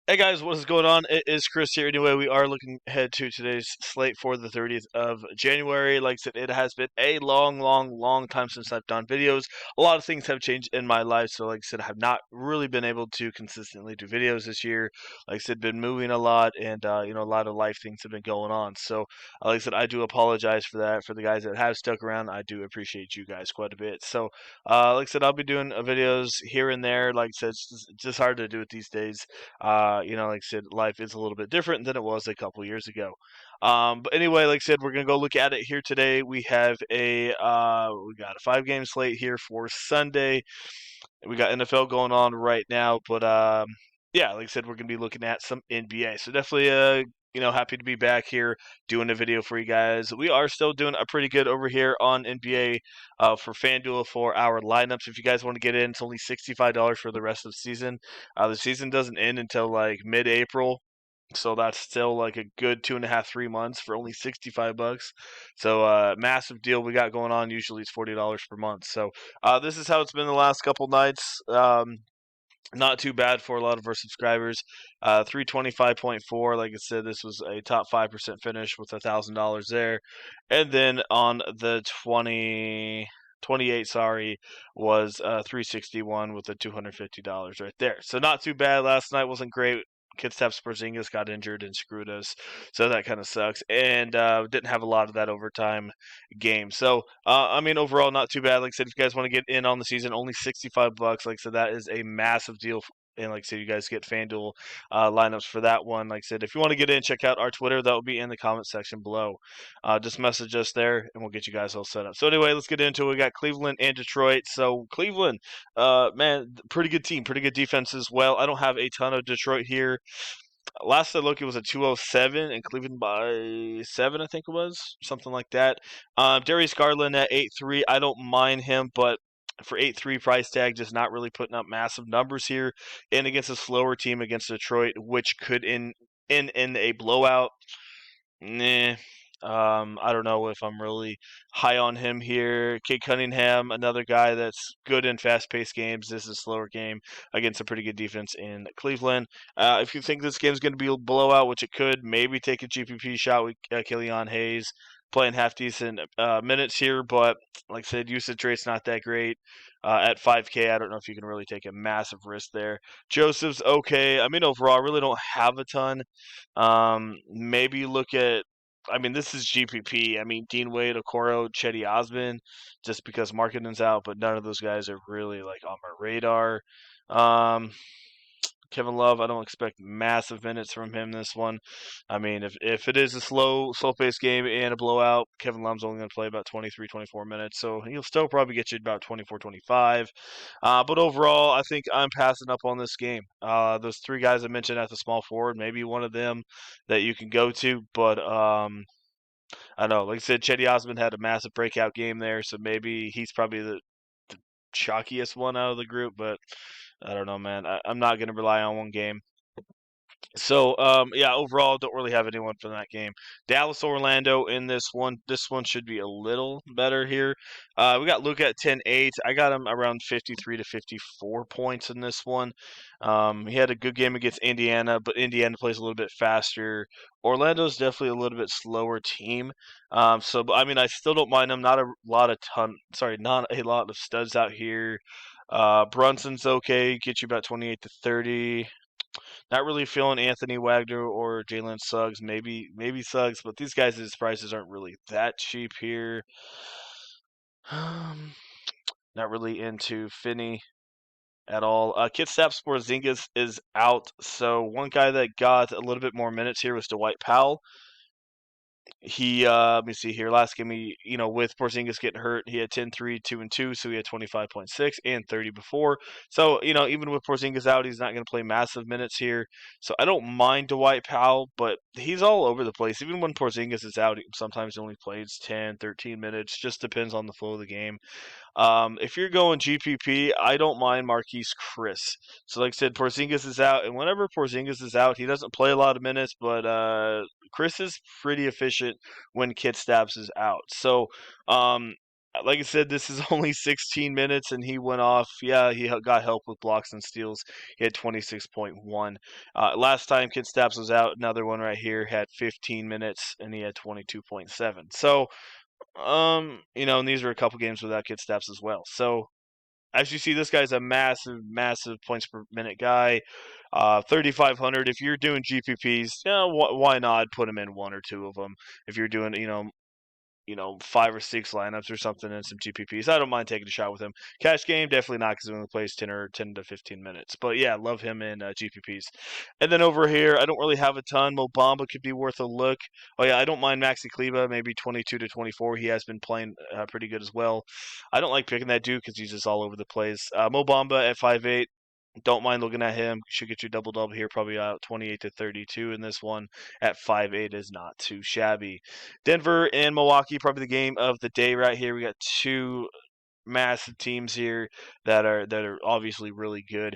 Hey guys, what is going on? It is Chris here. Anyway, we are looking ahead to today's slate for the 30th of January. Like I said, it has been a long time since I've done videos. A lot of things have changed in my life, so like I said, I have not really been able to consistently do videos this year. Like I said, been moving a lot, and a lot of life things have been going on. So, like I said, I do apologize for that. For the guys that have stuck around, I do appreciate you guys quite a bit. So, like I said, I'll be doing videos here and there. Like I said, it's just hard to do it these days. Like I said, life is a little bit different than it was a couple years ago. But anyway, like I said, we're gonna go look at it here today. We got a 5 game slate here for Sunday. We got NFL going on right now, but yeah, like I said, we're gonna be looking at some NBA. So definitely, happy to be back here doing a video for you guys. We are still doing a pretty good over here on NBA for Fanduel for our lineups. If you guys want to get in, it's only $65 for the rest of the season. The season doesn't end until like mid-April. So that's still like a good 2.5, 3 months for only $65. So massive deal we got going on. Usually it's $40 per month. So this is how it's been the last couple nights. Not too bad for a lot of our subscribers. 325.4. Like I said, this was a top 5% finish with $1,000 there. And then on the 28, sorry, was 361 with the $250 right there. So not too bad. Last night wasn't great. Kristaps Porzingis got injured and screwed us, so that kind of sucks. And didn't have a lot of that overtime game. So overall, not too bad. Like I said, if you guys want to get in on the season, only $65. Like I said, that is a massive deal. And like I said, you guys get FanDuel lineups for that one. Like I said, if you want to get in, check out our Twitter. That will be in the comment section below. Just message us there, and we'll get you guys all set up. So anyway, let's get into it. We got Cleveland and Detroit. So Cleveland, man, pretty good team, pretty good defense as well. I don't have a ton of Detroit here. Last I looked, it was a 207 and Cleveland by 7, I think it was, something like that. Darius Garland at 8-3. I don't mind him, but for 8-3 price tag, just not really putting up massive numbers here. And against a slower team against Detroit, which could in a blowout. Nah. I don't know if I'm really high on him here. Kate Cunningham, another guy that's good in fast-paced games. This is a slower game against a pretty good defense in Cleveland. If you think this game's going to be a blowout, which it could, maybe take a GPP shot with Killian Hayes playing half decent minutes here. But like I said, usage rate's not that great. At 5K, I don't know if you can really take a massive risk there. Joseph's okay. I mean, overall, I really don't have a ton. Maybe look at this is GPP. Dean Wade, Okoro, Chetty Osman, just because marketing's out, but none of those guys are really like on my radar. Um, Kevin Love, I don't expect massive minutes from him this one. If it is a slow paced game and a blowout, Kevin Love's only going to play about 23, 24 minutes, so he'll still probably get you about 24, 25. But overall, I think I'm passing up on this game. Those 3 guys I mentioned at the small forward, maybe one of them that you can go to, but I know, like I said, Chetty Osman had a massive breakout game there, so maybe he's probably the chalkiest one out of the group, but I don't know, man. I'm not going to rely on one game. So, yeah, overall, don't really have anyone from that game. Dallas, Orlando in this one. This one should be a little better here. We got Luka at 10-8. I got him around 53 to 54 points in this one. He had a good game against Indiana, but Indiana plays a little bit faster. Orlando's definitely a little bit slower team. I still don't mind him. Not a lot of studs out here. Brunson's okay, get you about 28 to 30. Not really feeling Anthony Wagner or Jalen Suggs. Maybe Suggs, but these guys' prices aren't really that cheap here. Not really into Finney at all. Kristaps Porzingis is out, so one guy that got a little bit more minutes here was Dwight Powell. He let me see here. Last game, with Porzingis getting hurt, he had 10-3, 2-2, so he had 25.6 and 30 before. So even with Porzingis out, he's not going to play massive minutes here. So I don't mind Dwight Powell, but he's all over the place. Even when Porzingis is out, sometimes he only plays 10, 13 minutes. Just depends on the flow of the game. If you're going GPP, I don't mind Marquise Chris. So, like I said, Porzingis is out, and whenever Porzingis is out, he doesn't play a lot of minutes, but Chris is pretty efficient when Kristaps is out. So, like I said, this is only 16 minutes, and he went off. Yeah, he got help with blocks and steals. He had 26.1. Last time Kid Staps was out, another one right here had 15 minutes, and he had 22.7. So, and these were a couple games without Kid Staps as well. So, as you see, this guy's a massive, massive points per minute guy. 3,500. If you're doing GPPs, why not put him in one or two of them? If you're doing, 5 or 6 lineups or something and some GPPs. I don't mind taking a shot with him. Cash game, definitely not because he only plays 10 to 15 minutes. But yeah, love him in GPPs. And then over here, I don't really have a ton. Mo Bamba could be worth a look. Oh yeah, I don't mind Maxi Kleba, maybe 22 to 24. He has been playing pretty good as well. I don't like picking that dude because he's just all over the place. Mo Bamba at 5'8". Don't mind looking at him. Should get you double here, probably 28 to 32 in this one at 5'8" is not too shabby. Denver and Milwaukee, probably the game of the day right here. We got two massive teams here that are obviously really good.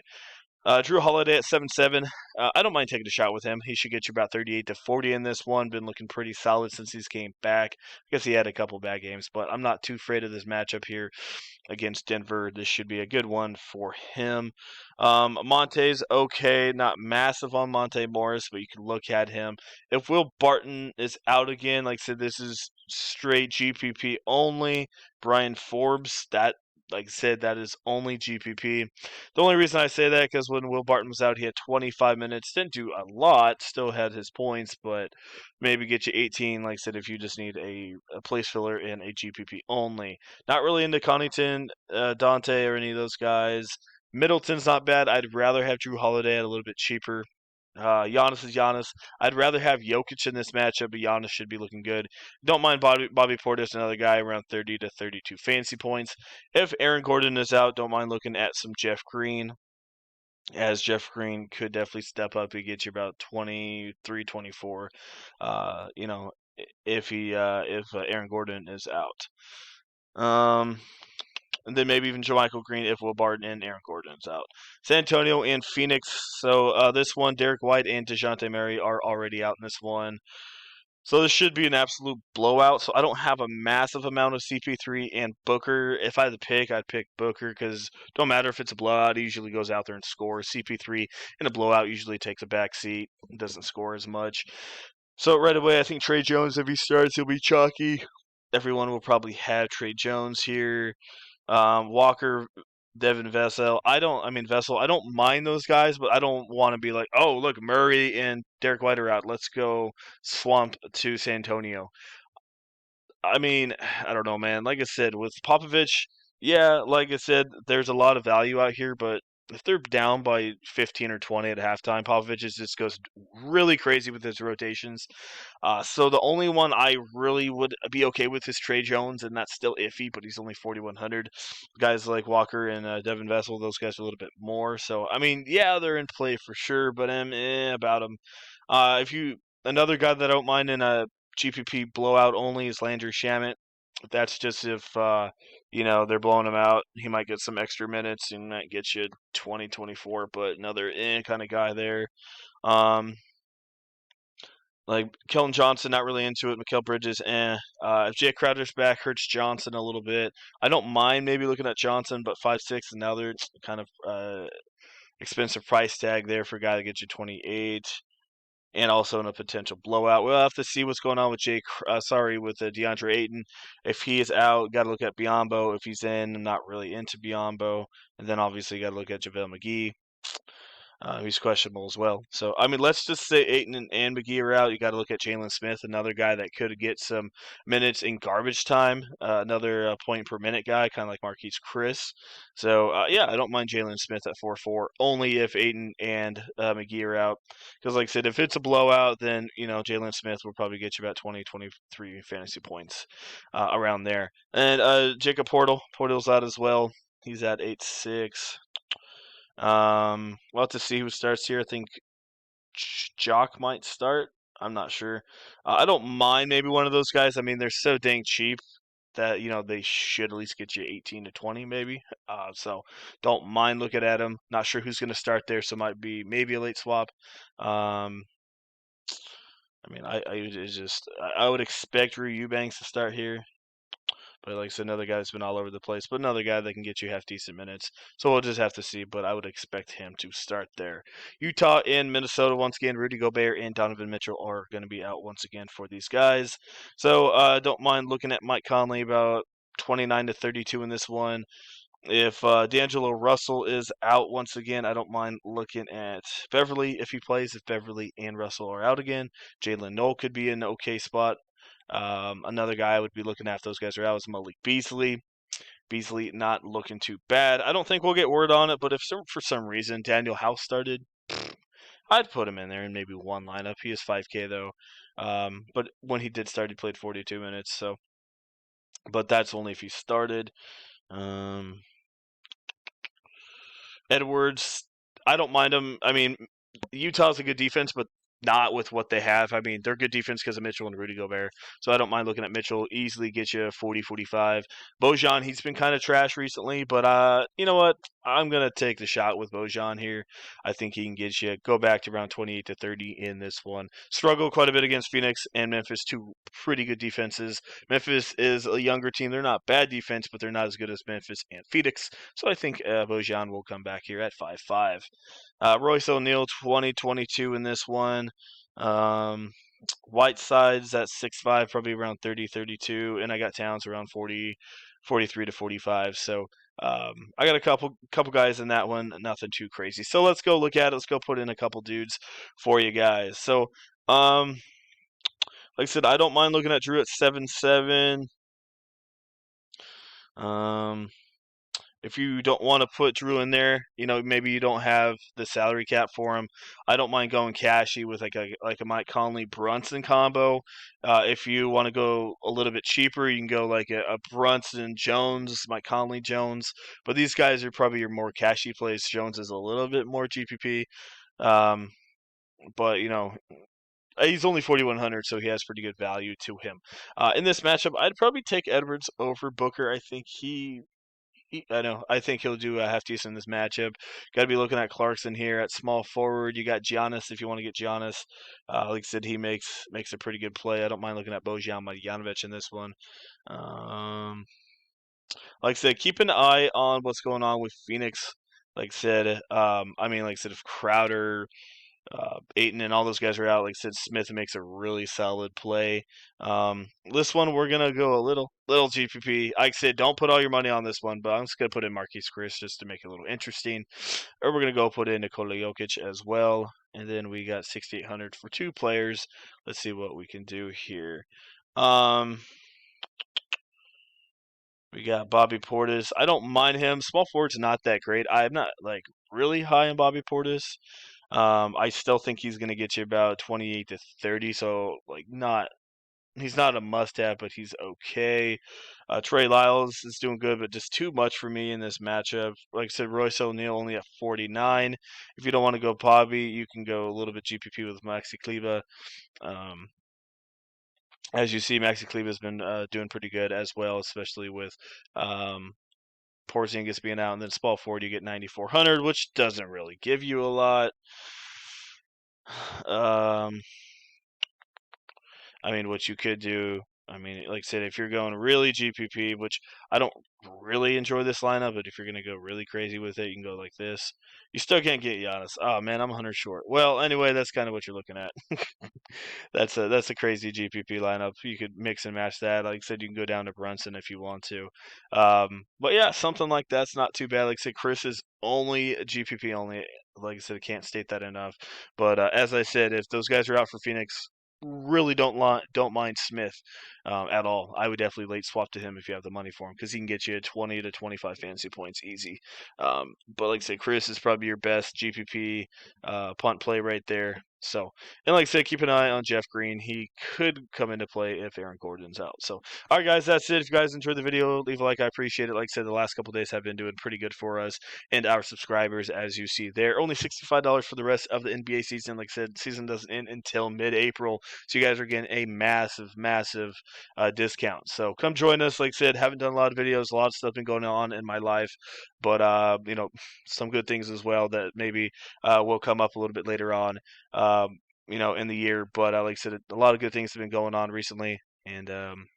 Drew Holiday at 7'7". I don't mind taking a shot with him. He should get you about 38 to 40 in this one. Been looking pretty solid since he's came back. I guess he had a couple bad games, but I'm not too afraid of this matchup here against Denver. This should be a good one for him. Monte's okay, not massive on Monte Morris, but you can look at him. If Will Barton is out again, like I said, this is straight GPP only. Brian Forbes, like I said, that is only GPP. The only reason I say that because when Will Barton was out, he had 25 minutes. Didn't do a lot. Still had his points, but maybe get you 18. Like I said, if you just need a place filler in a GPP only. Not really into Connaughton, Dante, or any of those guys. Middleton's not bad. I'd rather have Drew Holiday at a little bit cheaper. Giannis is Giannis. I'd rather have Jokic in this matchup, but Giannis should be looking good. Don't mind Bobby Portis, another guy around 30 to 32 fantasy points. If Aaron Gordon is out, don't mind looking at some Jeff Green, as Jeff Green could definitely step up. He gets you about 23, 24. If Aaron Gordon is out. And then maybe even JaMychal Green if Will Barton and Aaron Gordon is out. San Antonio and Phoenix. So this one, Derek White and DeJounte Murray are already out in this one. So this should be an absolute blowout. So I don't have a massive amount of CP3 and Booker. If I had to pick, I'd pick Booker because don't matter if it's a blowout. He usually goes out there and scores. CP3 in a blowout usually takes a back seat, doesn't score as much. So right away, I think Trey Jones, if he starts, he'll be chalky. Everyone will probably have Trey Jones here. Walker, Devin Vessel. Vessel. I don't mind those guys, but I don't want to be like, oh, look, Murray and Derek White are out. Let's go swamp to San Antonio. I don't know, man. Like I said, with Popovich, yeah, like I said, there's a lot of value out here, but if they're down by 15 or 20 at halftime, Popovich just goes really crazy with his rotations. So the only one I really would be okay with is Trey Jones, and that's still iffy, but he's only 4,100. Guys like Walker and Devin Vessel, those guys are a little bit more. So yeah, they're in play for sure, but about them. If you Another guy that I don't mind in a GPP blowout only is Landry Shamet. That's just if they're blowing him out. He might get some extra minutes and might get you 20, 24, but another kind of guy there. Like Kellen Johnson, not really into it. Mikal Bridges, if Jay Crowder's back, hurts Johnson a little bit. I don't mind maybe looking at Johnson, but 5'6" another kind of expensive price tag there for a guy that gets you 28. And also in a potential blowout. We'll have to see what's going on with DeAndre Ayton. If he is out, got to look at Biyombo. If he's in, I'm not really into Biyombo. And then obviously got to look at JaVale McGee. He's questionable as well. So, let's just say Ayton and McGee are out. You got to look at Jalen Smith, another guy that could get some minutes in garbage time. Another point per minute guy, kind of like Marquise Chris. So, I don't mind Jalen Smith at 4-4, only if Ayton and McGee are out. Because, like I said, if it's a blowout, then, Jalen Smith will probably get you about 20, 23 fantasy points around there. And Jacob Portal's out as well. He's at 8-6. We'll have to see who starts here. I think Jock might start. I'm not sure. I don't mind maybe one of those guys. They're so dang cheap that they should at least get you 18 to 20 maybe. So don't mind looking at them. Not sure who's going to start there, so might be maybe a late swap. I would expect Drew Eubanks to start here. But like I said, another guy that's been all over the place, but another guy that can get you half decent minutes. So we'll just have to see, but I would expect him to start there. Utah and Minnesota, once again, Rudy Gobert and Donovan Mitchell are going to be out once again for these guys. So don't mind looking at Mike Conley, about 29 to 32 in this one. If D'Angelo Russell is out once again, I don't mind looking at Beverly if he plays. If Beverly and Russell are out again, Jalen Noel could be in an okay spot. Another guy I would be looking at if those guys are out is Malik Beasley. Beasley not looking too bad. I don't think we'll get word on it, but if for some reason Daniel House started, I'd put him in there in maybe one lineup. He is 5K though, but when he did start, he played 42 minutes. So, but that's only if he started. Edwards, I don't mind him. I mean, Utah's a good defense, but not with what they have. I mean, they're good defense because of Mitchell and Rudy Gobert. So I don't mind looking at Mitchell. Easily get you 40, 45. Bojan, he's been kind of trash recently, but you know what? I'm going to take the shot with Bojan here. I think he can get you. Go back to around 28 to 30 in this one. Struggle quite a bit against Phoenix and Memphis, two pretty good defenses. Memphis is a younger team. They're not bad defense, but they're not as good as Memphis and Phoenix. So I think Bojan will come back here at 5-5. Royce O'Neal, 20-22 in this one. Whiteside's at 6'5", probably around 30, 32, and I got Towns around 40, 43 to 45. So I got a couple guys in that one, nothing too crazy. So let's go look at it. Let's go put in a couple dudes for you guys. So like I said, I don't mind looking at Drew at 7-7. If you don't want to put Drew in there, maybe you don't have the salary cap for him. I don't mind going cashy with like a Mike Conley Brunson combo. If you want to go a little bit cheaper, you can go like a Brunson Jones, Mike Conley Jones. But these guys are probably your more cashy plays. Jones is a little bit more GPP, but he's only 4,100, so he has pretty good value to him. In this matchup, I'd probably take Edwards over Booker. I think I think he'll do a half decent in this matchup. Got to be looking at Clarkson here at small forward. You got Giannis if you want to get Giannis. Like I said, he makes a pretty good play. I don't mind looking at Bojan Marjanovic in this one. Like I said, keep an eye on what's going on with Phoenix. Like I said, if Crowder, Ayton and all those guys are out. Like I said, Smith makes a really solid play. This one we're gonna go a little GPP. Like I said, don't put all your money on this one, but I'm just gonna put in Marquise Chris just to make it a little interesting. Or we're gonna go put in Nikola Jokic as well, and then we got 6,800 for two players. Let's see what we can do here. We got Bobby Portis. I don't mind him. Small forward's not that great. I'm not like really high on Bobby Portis. I still think he's going to get you about 28 to 30. So like he's not a must-have, but he's okay. Trey Lyles is doing good, but just too much for me in this matchup. Like I said, Royce O'Neal only at 49. If you don't want to go Bobby, you can go a little bit GPP with Maxi Kleba. As you see, Maxi Kleba has been doing pretty good as well, especially with Porzingis being out, and then small forward you get 9,400, which doesn't really give you a lot. What you could do, like I said, if you're going really GPP, which I don't really enjoy this lineup, but if you're going to go really crazy with it, you can go like this. You still can't get Giannis. Oh, man, I'm 100 short. Well, anyway, that's kind of what you're looking at. That's a crazy GPP lineup. You could mix and match that. Like I said, you can go down to Brunson if you want to. But yeah, something like that's not too bad. Like I said, Chris is only GPP only. Like I said, I can't state that enough. But as I said, if those guys are out for Phoenix, really don't mind Smith at all. I would definitely late swap to him if you have the money for him because he can get you 20 to 25 fantasy points easy. But like I said, Chris is probably your best GPP punt play right there. So, and like I said, keep an eye on Jeff Green. He could come into play if Aaron Gordon's out. So, all right, guys, that's it. If you guys enjoyed the video, leave a like. I appreciate it. Like I said, the last couple days have been doing pretty good for us and our subscribers, as you see there. Only $65 for the rest of the NBA season. Like I said, season doesn't end until mid-April. So you guys are getting a massive discount. So come join us. Like I said, haven't done a lot of videos. A lot of stuff been going on in my life. But, some good things as well that maybe will come up a little bit later on. In the year. But like I said, a lot of good things have been going on recently. And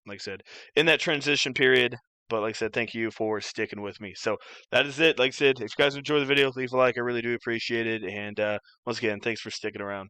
like I said, in that transition period. But like I said, thank you for sticking with me. So that is it. Like I said, if you guys enjoy the video, leave a like. I really do appreciate it. And once again, thanks for sticking around.